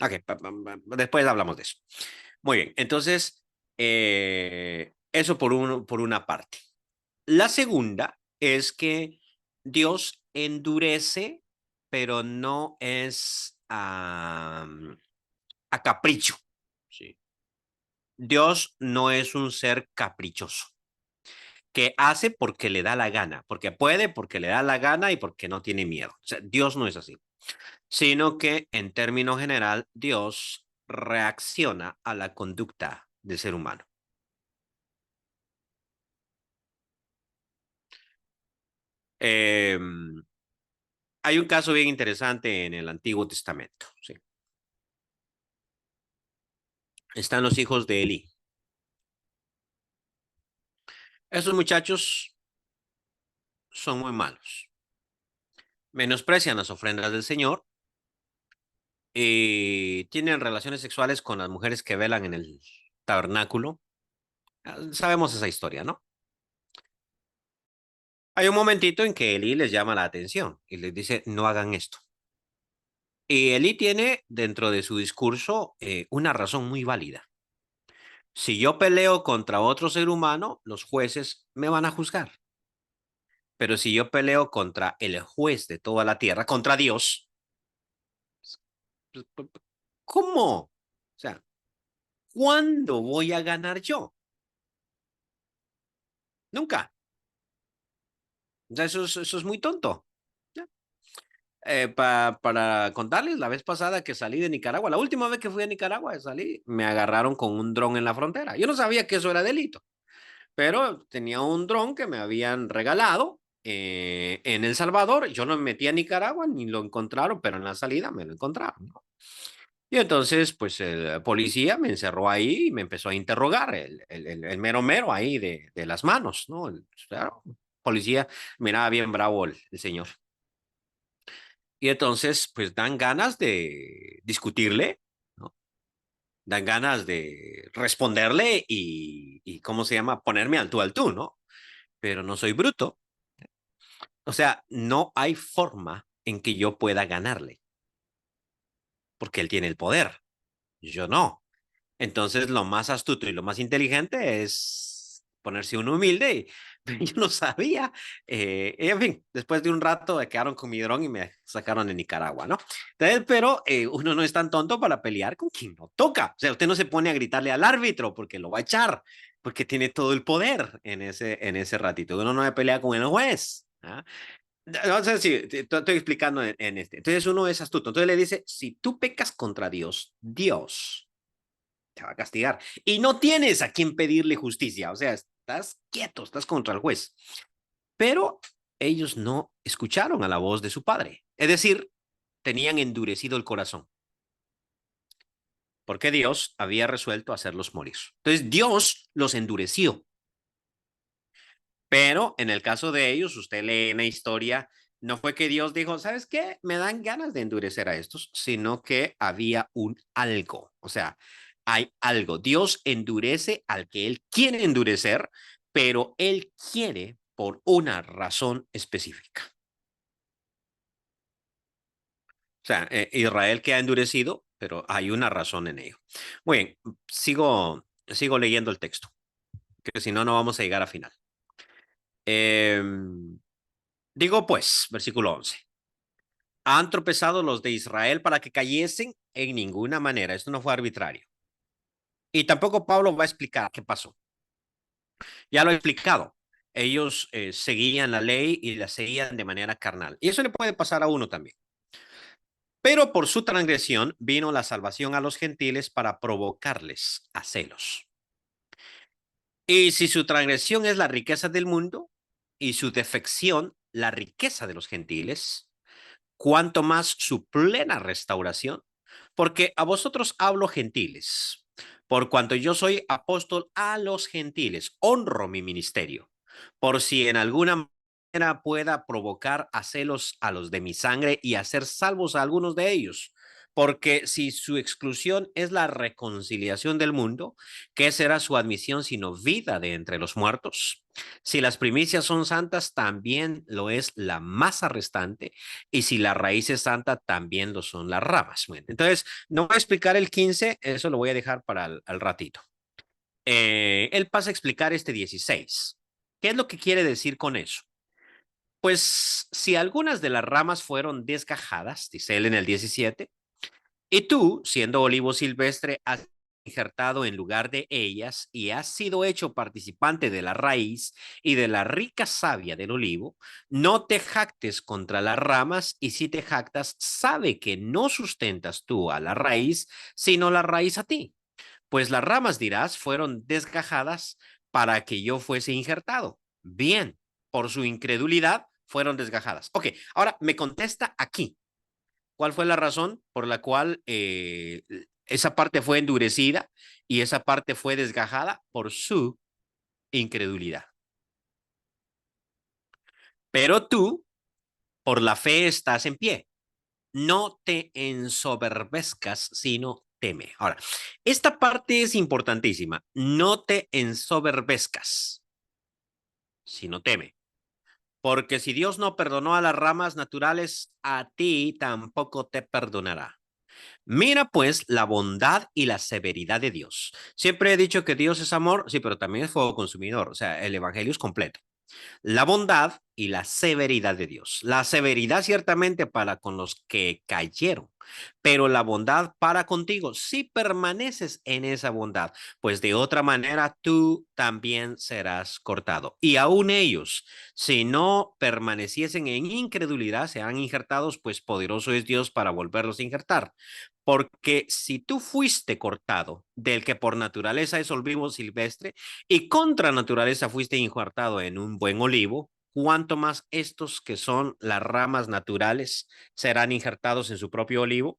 Ok, después hablamos de eso. Muy bien, entonces, eso por una parte. La segunda es que Dios endurece, pero no es a capricho. ¿Sí? Dios no es un ser caprichoso, que hace porque le da la gana, porque puede, porque le da la gana y porque no tiene miedo. O sea, Dios no es así, sino que en términos general, Dios reacciona a la conducta del ser humano. Eh, Hay un caso bien interesante en el Antiguo Testamento. ¿Sí? Están los hijos de Eli. Esos muchachos son muy malos. Menosprecian las ofrendas del Señor y tienen relaciones sexuales con las mujeres que velan en el tabernáculo. Sabemos esa historia, ¿no? Hay un momentito en que Eli les llama la atención y les dice, no hagan esto. Y Eli tiene dentro de su discurso una razón muy válida. Si yo peleo contra otro ser humano, los jueces me van a juzgar. Pero si yo peleo contra el juez de toda la tierra, contra Dios, pues, ¿cómo? O sea, ¿cuándo voy a ganar yo? Nunca. O sea, eso es muy tonto. Para contarles, la vez pasada que salí de Nicaragua, la última vez que fui a Nicaragua, salí, me agarraron con un dron en la frontera. Yo no sabía que eso era delito, pero tenía un dron que me habían regalado en El Salvador. Yo no me metí a Nicaragua ni lo encontraron, pero en la salida me lo encontraron, ¿no? Y entonces, pues el policía me encerró ahí y me empezó a interrogar, el mero mero ahí de las manos, ¿no? Claro, policía, miraba bien bravo el señor. Y entonces, pues dan ganas de discutirle, ¿no? Dan ganas de responderle ¿cómo se llama? Ponerme al tú, ¿no? Pero no soy bruto. O sea, no hay forma en que yo pueda ganarle, porque él tiene el poder, yo no. Entonces, lo más astuto y lo más inteligente es ponerse uno humilde. Y yo no sabía. Y en fin, después de un rato me quedaron con mi dron y me sacaron de Nicaragua, ¿no? Entonces, pero uno no es tan tonto para pelear con quien no toca. O sea, usted no se pone a gritarle al árbitro porque lo va a echar, porque tiene todo el poder en ese ratito. Uno no se pelea con el juez. ¿Ah? No sé si estoy explicando en este. Entonces, uno es astuto. Entonces le dice, si tú pecas contra Dios, Dios te va a castigar. Y no tienes a quien pedirle justicia, o sea, estás quieto, estás contra el juez. Pero ellos no escucharon a la voz de su padre, es decir, tenían endurecido el corazón, porque Dios había resuelto hacerlos morir. Entonces Dios los endureció, pero en el caso de ellos, usted lee en la historia, no fue que Dios dijo, ¿sabes qué? Me dan ganas de endurecer a estos, sino que había un algo, o sea, hay algo. Dios endurece al que Él quiere endurecer, pero Él quiere por una razón específica. O sea, Israel queda endurecido, pero hay una razón en ello. Muy bien, sigo leyendo el texto, que si no, no vamos a llegar a final. Eh, Digo pues, versículo 11. ¿Han tropezado los de Israel para que cayesen? En ninguna manera, esto no fue arbitrario. Y tampoco Pablo va a explicar qué pasó. Ya lo he explicado. Ellos seguían la ley y la seguían de manera carnal. Y eso le puede pasar a uno también. Pero por su transgresión vino la salvación a los gentiles para provocarles a celos. Y si su transgresión es la riqueza del mundo y su defección la riqueza de los gentiles, cuanto más su plena restauración, porque a vosotros hablo gentiles, por cuanto yo soy apóstol a los gentiles, honro mi ministerio, por si en alguna manera pueda provocar a celos a los de mi sangre y hacer salvos a algunos de ellos. Porque si su exclusión es la reconciliación del mundo, ¿qué será su admisión sino vida de entre los muertos? Si las primicias son santas, también lo es la masa restante, y si la raíz es santa, también lo son las ramas. Bueno, entonces, no voy a explicar el 15, eso lo voy a dejar para el ratito. Él pasa a explicar este 16. ¿Qué es lo que quiere decir con eso? Pues si algunas de las ramas fueron desgajadas, dice él en el 17, y tú, siendo olivo silvestre, has injertado en lugar de ellas y has sido hecho participante de la raíz y de la rica savia del olivo, no te jactes contra las ramas, y si te jactas, sabe que no sustentas tú a la raíz, sino la raíz a ti. Pues las ramas, dirás, fueron desgajadas para que yo fuese injertado. Bien, por su incredulidad fueron desgajadas. Ok, ahora me contesta aquí. ¿Cuál fue la razón por la cual esa parte fue endurecida y esa parte fue desgajada? Por su incredulidad. Pero tú, por la fe, estás en pie. No te ensoberbezcas, sino teme. Ahora, esta parte es importantísima. No te ensoberbezcas, sino teme. Porque si Dios no perdonó a las ramas naturales, a ti tampoco te perdonará. Mira pues la bondad y la severidad de Dios. Siempre he dicho que Dios es amor, sí, pero también es fuego consumidor. O sea, el evangelio es completo. La bondad y la severidad de Dios. La severidad ciertamente para con los que cayeron, pero la bondad para contigo si permaneces en esa bondad, pues de otra manera tú también serás cortado. Y aún ellos, si no permaneciesen en incredulidad, serán injertados, pues poderoso es Dios para volverlos a injertar. Porque si tú fuiste cortado del que por naturaleza es olivo silvestre, y contra naturaleza fuiste injertado en un buen olivo, cuanto más estos que son las ramas naturales serán injertados en su propio olivo,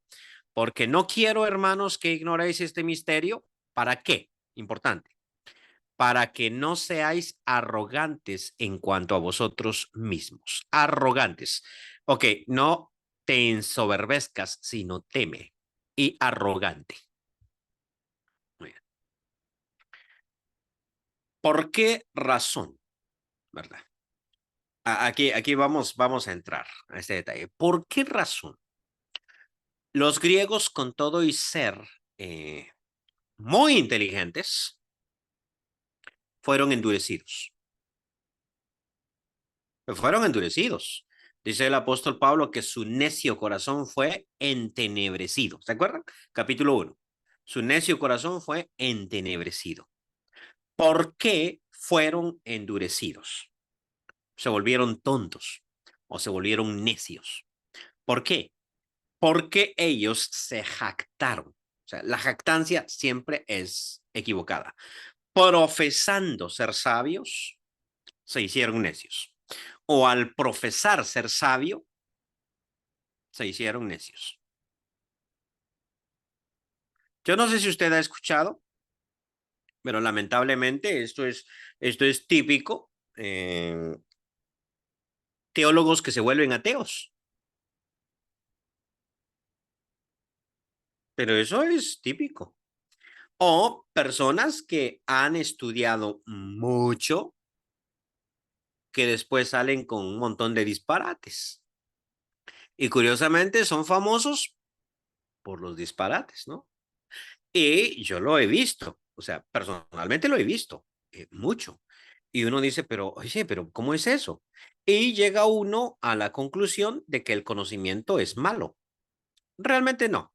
porque no quiero, hermanos, que ignoréis este misterio. ¿Para qué? Importante. Para que no seáis arrogantes en cuanto a vosotros mismos. Arrogantes. Ok, no te ensoberbezcas, sino teme. Y arrogante. ¿Por qué razón? ¿Verdad? Aquí vamos a entrar a este detalle. ¿Por qué razón los griegos, con todo y ser muy inteligentes, fueron endurecidos? Fueron endurecidos. Dice el apóstol Pablo que su necio corazón fue entenebrecido. ¿Se acuerdan? Capítulo 1. Su necio corazón fue entenebrecido. ¿Por qué fueron endurecidos? Se volvieron tontos o se volvieron necios. ¿Por qué? Porque ellos se jactaron. O sea, la jactancia siempre es equivocada. Profesando ser sabios, se hicieron necios. O al profesar ser sabio, se hicieron necios. Yo no sé si usted ha escuchado, pero lamentablemente esto es típico. Teólogos que se vuelven ateos. Pero eso es típico. O personas que han estudiado mucho, que después salen con un montón de disparates. Y curiosamente son famosos por los disparates, ¿no? Y yo lo he visto, o sea, personalmente lo he visto, mucho. Y uno dice, pero, oye, pero ¿cómo es eso? Y llega uno a la conclusión de que el conocimiento es malo. Realmente no.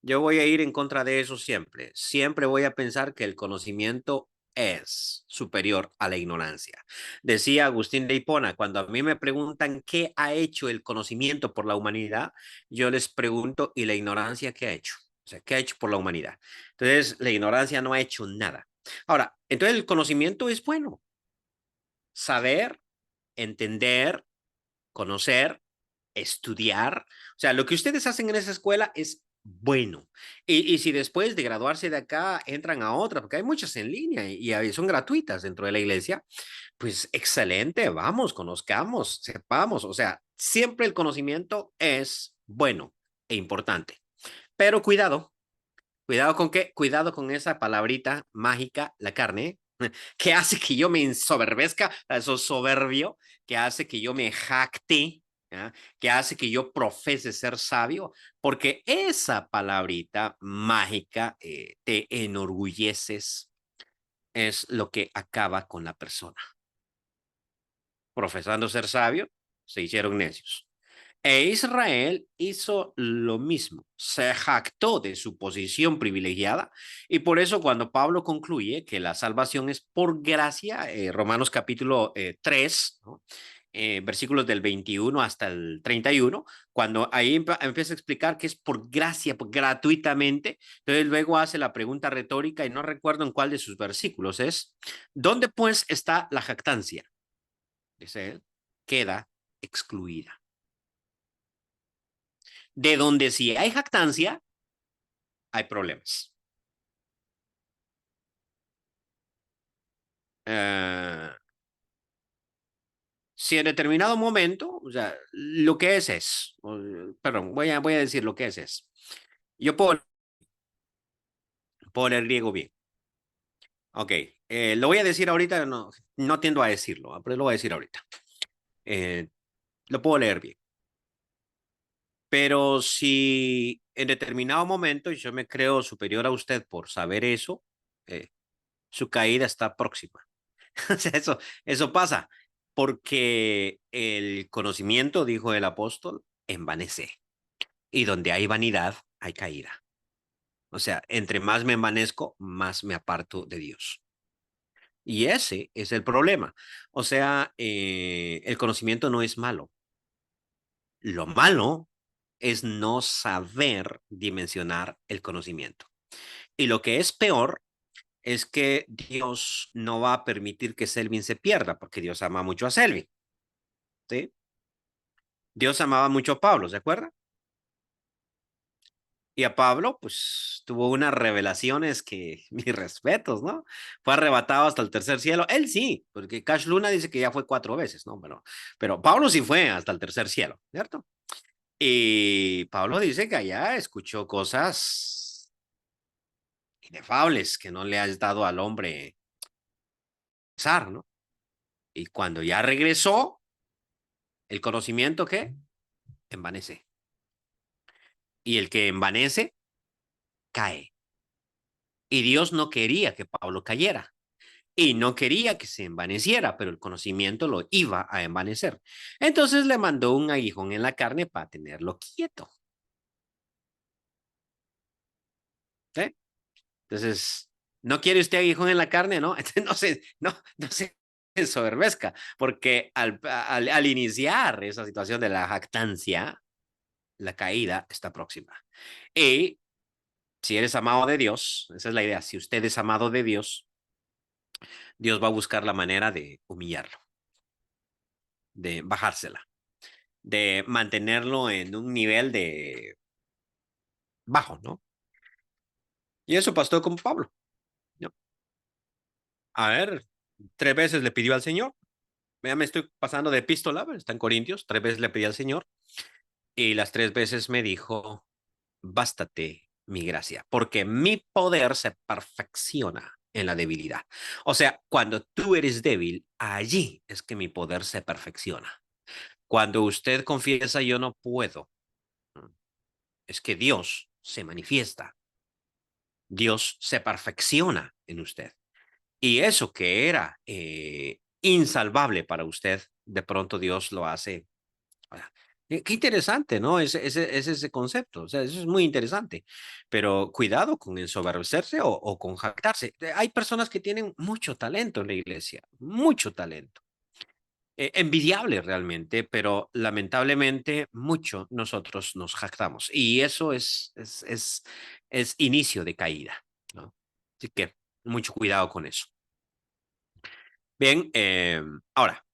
Yo voy a ir en contra de eso siempre. Siempre voy a pensar que el conocimiento es superior a la ignorancia. Decía Agustín de Hipona, cuando a mí me preguntan qué ha hecho el conocimiento por la humanidad, yo les pregunto, ¿y la ignorancia qué ha hecho? O sea, ¿qué ha hecho por la humanidad? Entonces, la ignorancia no ha hecho nada. Ahora, entonces el conocimiento es bueno. Saber, entender, conocer, estudiar. O sea, lo que ustedes hacen en esa escuela es bueno. Y si después de graduarse de acá entran a otra, porque hay muchas en línea y son gratuitas dentro de la iglesia, pues excelente, vamos, conozcamos, sepamos. O sea, siempre el conocimiento es bueno e importante. Pero cuidado, cuidado con qué, cuidado con esa palabrita mágica, la carne, que hace que yo me ensoberbezca, eso soberbio, que hace que yo me jacte, ¿ya? Que hace que yo profese ser sabio, porque esa palabrita mágica te enorgulleces, es lo que acaba con la persona. Profesando ser sabio, se hicieron necios. E Israel hizo lo mismo, se jactó de su posición privilegiada y por eso cuando Pablo concluye que la salvación es por gracia, Romanos capítulo 3, ¿no? Versículos del 21 hasta el 31, cuando ahí empieza a explicar que es por gracia, gratuitamente, entonces luego hace la pregunta retórica y no recuerdo en cuál de sus versículos es, ¿dónde pues está la jactancia? Dice él, queda excluida. De donde si hay jactancia, hay problemas. Eh, si en determinado momento, o sea, lo que es, perdón, voy a decir lo que es. Yo puedo leer griego bien. Ok, lo voy a decir ahorita, no, no tiendo a decirlo, pero lo voy a decir ahorita. Eh, lo puedo leer bien. Pero si en determinado momento yo me creo superior a usted por saber eso, eh, su caída está próxima. O sea, eso pasa porque el conocimiento, dijo el apóstol, envanece. Y donde hay vanidad, hay caída. O sea, entre más me envanezco, más me aparto de Dios. Y ese es el problema. O sea, el conocimiento no es malo. Lo malo es no saber dimensionar el conocimiento. Y lo que es peor es que Dios no va a permitir que Selvin se pierda, porque Dios ama mucho a Selvin. ¿Sí? Dios amaba mucho a Pablo, ¿se acuerda? Y a Pablo, pues tuvo unas revelaciones que, mis respetos, ¿no? Fue arrebatado hasta el tercer cielo. Él sí, porque Cash Luna dice que ya fue 4 veces, ¿no? Pero Pablo sí fue hasta el tercer cielo, ¿cierto? Y Pablo dice que allá escuchó cosas inefables que no le has dado al hombre pensar, ¿no? Y cuando ya regresó, el conocimiento, ¿qué? Envanece. Y el que envanece, cae. Y Dios no quería que Pablo cayera. Y no quería que se envaneciera, pero el conocimiento lo iba a envanecer. Entonces le mandó un aguijón en la carne para tenerlo quieto. ¿Sí? Entonces, ¿no quiere usted aguijón en la carne? No, entonces, no se ensoberbezca, porque al iniciar esa situación de la jactancia, la caída está próxima. Y si eres amado de Dios, esa es la idea, si usted es amado de Dios, Dios va a buscar la manera de humillarlo, de bajársela, de mantenerlo en un nivel de bajo, ¿no? Y eso pasó con Pablo, ¿no? A ver, 3 veces le pidió al Señor, ya me estoy pasando de epístola, está en Corintios, 3 veces le pedí al Señor y las 3 veces me dijo, bástate mi gracia, porque mi poder se perfecciona en la debilidad. O sea, cuando tú eres débil, allí es que mi poder se perfecciona. Cuando usted confiesa, yo no puedo, es que Dios se manifiesta, Dios se perfecciona en usted. Y eso que era insalvable para usted, de pronto Dios lo hace Qué interesante, ¿no? Ese concepto. O sea, eso es muy interesante. Pero cuidado con ensoberbecerse o con jactarse. Hay personas que tienen mucho talento en la iglesia, mucho talento. Envidiable realmente, pero lamentablemente mucho nosotros nos jactamos. Y eso es inicio de caída, ¿no? Así que mucho cuidado con eso. Bien, ahora.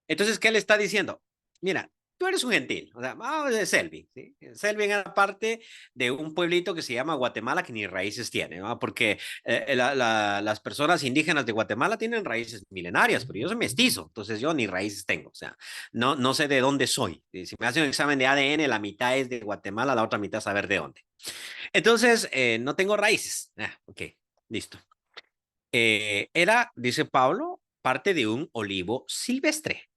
Entonces, ¿qué le está diciendo? Mira, tú eres un gentil, o sea, vamos de Selvin, ¿sí? Selvin era parte de un pueblito que se llama Guatemala que ni raíces tiene, ¿no? Porque las personas indígenas de Guatemala tienen raíces milenarias, pero yo soy mestizo, entonces yo ni raíces tengo, o sea, no sé de dónde soy. Si me hacen un examen de ADN, la mitad es de Guatemala, la otra mitad saber de dónde. Entonces, no tengo raíces. Ok, listo. Era, dice Pablo, parte de un olivo silvestre.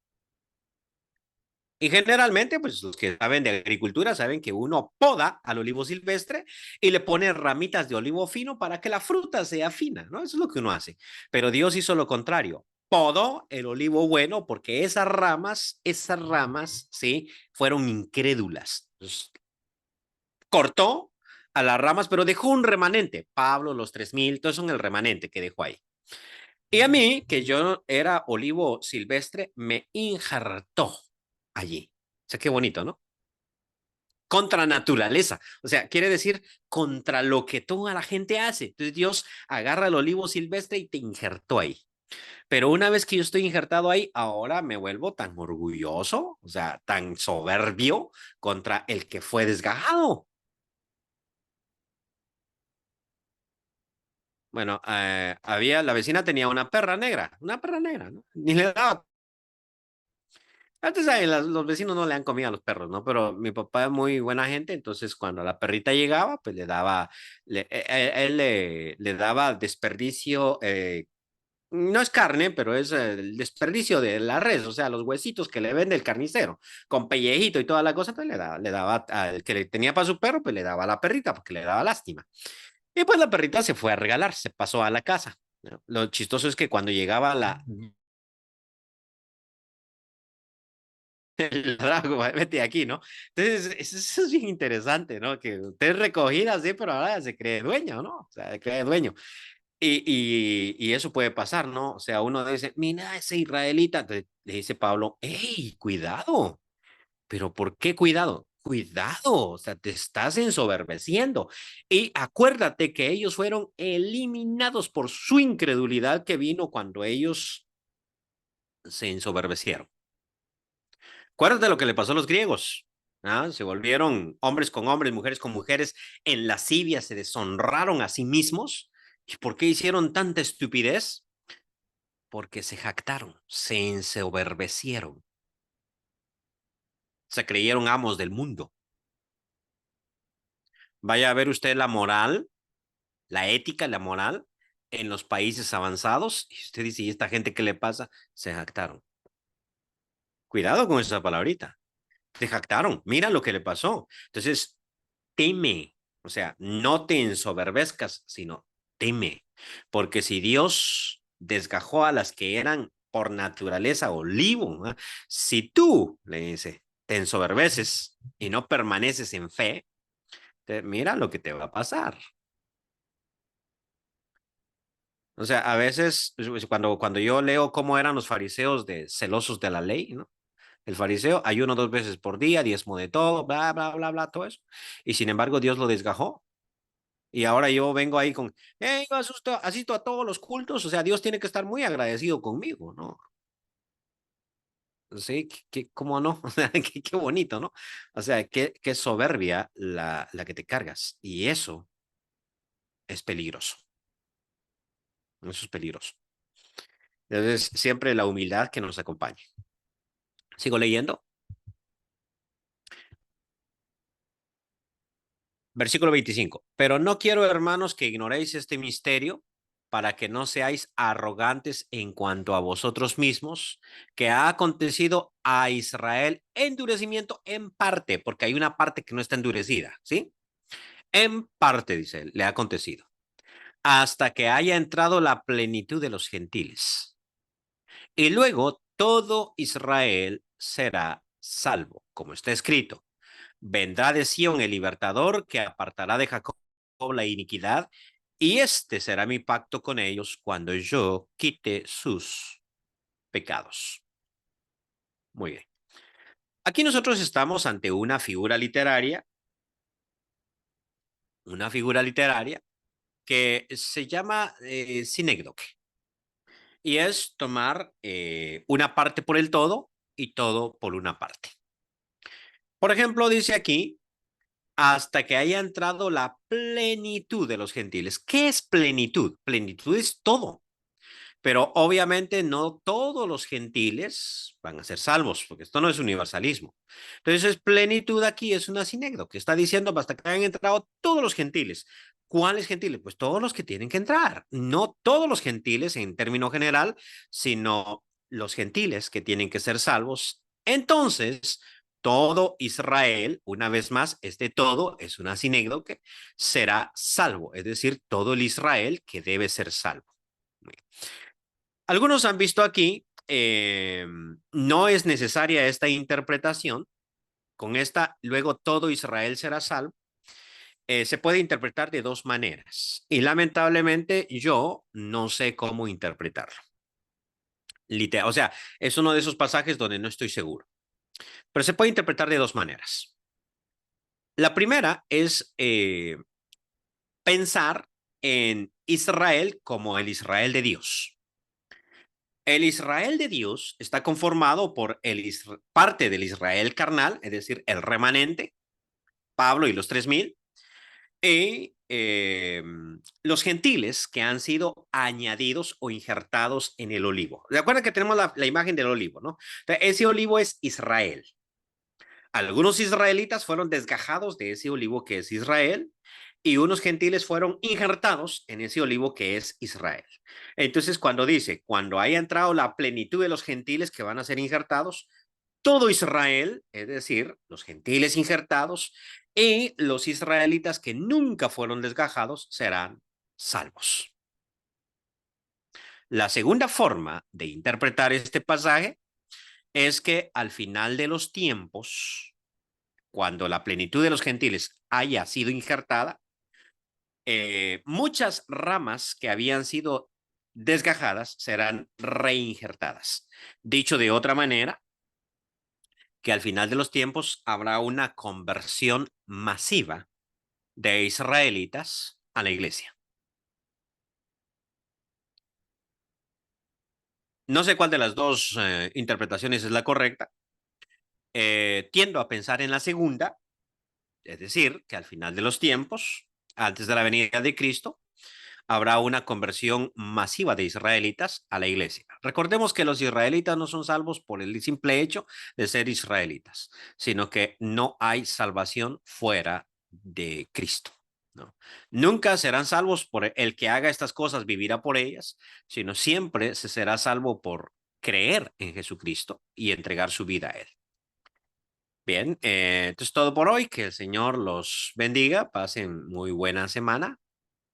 Y generalmente, pues los que saben de agricultura saben que uno poda al olivo silvestre y le pone ramitas de olivo fino para que la fruta sea fina, ¿no? Eso es lo que uno hace. Pero Dios hizo lo contrario. Podó el olivo bueno porque esas ramas, sí, fueron incrédulas. Entonces, cortó a las ramas, pero dejó un remanente. Pablo, los 3000, todo eso en el remanente que dejó ahí. Y a mí, que yo era olivo silvestre, me injertó allí. O sea, qué bonito, ¿no? Contra naturaleza. O sea, quiere decir contra lo que toda la gente hace. Entonces Dios agarra el olivo silvestre y te injertó ahí. Pero una vez que yo estoy injertado ahí, ahora me vuelvo tan orgulloso, o sea, tan soberbio contra el que fue desgajado. Bueno, la vecina tenía una perra negra, ¿no? Ni le daba. Antes los vecinos no le han comido a los perros, ¿no? Pero mi papá es muy buena gente, entonces cuando la perrita llegaba, pues le daba, él le daba desperdicio, no es carne, pero es el desperdicio de la res, o sea, los huesitos que le vende el carnicero, con pellejito y toda la cosa, pues le daba al que le tenía para su perro, pues le daba a la perrita, porque le daba lástima. Y pues la perrita se fue a regalar, se pasó a la casa, ¿no? Lo chistoso es que cuando llegaba la el drago, vete aquí, ¿no? Entonces, eso es bien interesante, ¿no? Que usted es recogida así, pero ahora se cree dueño, ¿no? O sea, se cree dueño. Y eso puede pasar, ¿no? O sea, uno dice, mira, ese israelita, entonces, le dice Pablo, hey, cuidado, pero ¿por qué cuidado? Cuidado, o sea, te estás ensoberbeciendo. Y acuérdate que ellos fueron eliminados por su incredulidad que vino cuando ellos se ensoberbecieron. Acuérdate lo que le pasó a los griegos. ¿Ah? Se volvieron hombres con hombres, mujeres con mujeres, en lascivia, se deshonraron a sí mismos. ¿Y por qué hicieron tanta estupidez? Porque se jactaron, se ensoberbecieron, se creyeron amos del mundo. Vaya a ver usted la moral, la ética, la moral en los países avanzados. Y usted dice, ¿y esta gente qué le pasa? Se jactaron. Cuidado con esa palabrita. Se jactaron. Mira lo que le pasó. Entonces, teme, o sea, no te ensoberbezcas, sino teme, porque si Dios desgajó a las que eran por naturaleza olivo, ¿no? Si tú, le dice, te ensoberbeces y no permaneces en fe, mira lo que te va a pasar. O sea, a veces cuando yo leo cómo eran los fariseos de celosos de la ley, ¿no? El fariseo ayuno 2 veces por día, diezmo de todo, bla, bla, bla, bla, todo eso. Y sin embargo, Dios lo desgajó. Y ahora yo vengo ahí con, hey, yo asisto a todos los cultos, o sea, Dios tiene que estar muy agradecido conmigo, ¿no? Sí, cómo no, o sea, qué bonito, ¿no? O sea, qué soberbia la que te cargas. Y eso es peligroso, eso es peligroso. Entonces, siempre la humildad que nos acompañe. Sigo leyendo. Versículo 25. Pero no quiero, hermanos, que ignoréis este misterio para que no seáis arrogantes en cuanto a vosotros mismos, que ha acontecido a Israel endurecimiento en parte, porque hay una parte que no está endurecida, ¿sí? En parte, dice él, le ha acontecido, hasta que haya entrado la plenitud de los gentiles. Y luego todo Israel será salvo. como está escrito, vendrá de Sión el libertador que apartará de Jacob la iniquidad, y este será mi pacto con ellos cuando yo quite sus pecados. Muy bien. Aquí nosotros estamos ante una figura literaria que se llama sinécdoque, y es tomar una parte por el todo y todo por una parte. Por ejemplo, dice aquí, hasta que haya entrado la plenitud de los gentiles. ¿Qué es plenitud? Plenitud es todo. Pero obviamente no todos los gentiles van a ser salvos, porque esto no es universalismo. Entonces, plenitud aquí es una sinécdoque, que está diciendo hasta que hayan entrado todos los gentiles. ¿Cuáles gentiles? Pues todos los que tienen que entrar. No todos los gentiles en término general, sino los gentiles que tienen que ser salvos. Entonces, todo Israel, una vez más, este todo es una sinécdoque, será salvo, es decir, todo el Israel que debe ser salvo. Algunos han visto aquí, no es necesaria esta interpretación, con esta luego todo Israel será salvo, se puede interpretar de dos maneras y lamentablemente yo no sé cómo interpretarlo. O sea, es uno de esos pasajes donde no estoy seguro, pero se puede interpretar de dos maneras. La primera es pensar en Israel como el Israel de Dios. El Israel de Dios está conformado por parte del Israel carnal, es decir, el remanente, Pablo y los 3000, y los gentiles que han sido añadidos o injertados en el olivo. ¿Recuerdan que tenemos la imagen del olivo, no? Entonces, ese olivo es Israel. Algunos israelitas fueron desgajados de ese olivo que es Israel y unos gentiles fueron injertados en ese olivo que es Israel. Entonces, cuando dice, cuando haya entrado la plenitud de los gentiles que van a ser injertados, todo Israel, es decir, los gentiles injertados y los israelitas que nunca fueron desgajados serán salvos. La segunda forma de interpretar este pasaje es que al final de los tiempos, cuando la plenitud de los gentiles haya sido injertada, muchas ramas que habían sido desgajadas serán reinjertadas. Dicho de otra manera, que al final de los tiempos habrá una conversión masiva de israelitas a la iglesia. No sé cuál de las dos interpretaciones es la correcta. Tiendo a pensar en la segunda, es decir, que al final de los tiempos, antes de la venida de Cristo, habrá una conversión masiva de israelitas a la iglesia. Recordemos que los israelitas no son salvos por el simple hecho de ser israelitas, sino que no hay salvación fuera de Cristo. ¿No? Nunca serán salvos por el que haga estas cosas, vivirá por ellas, sino siempre se será salvo por creer en Jesucristo y entregar su vida a Él. Bien, entonces todo por hoy. Que el Señor los bendiga. Pasen muy buena semana.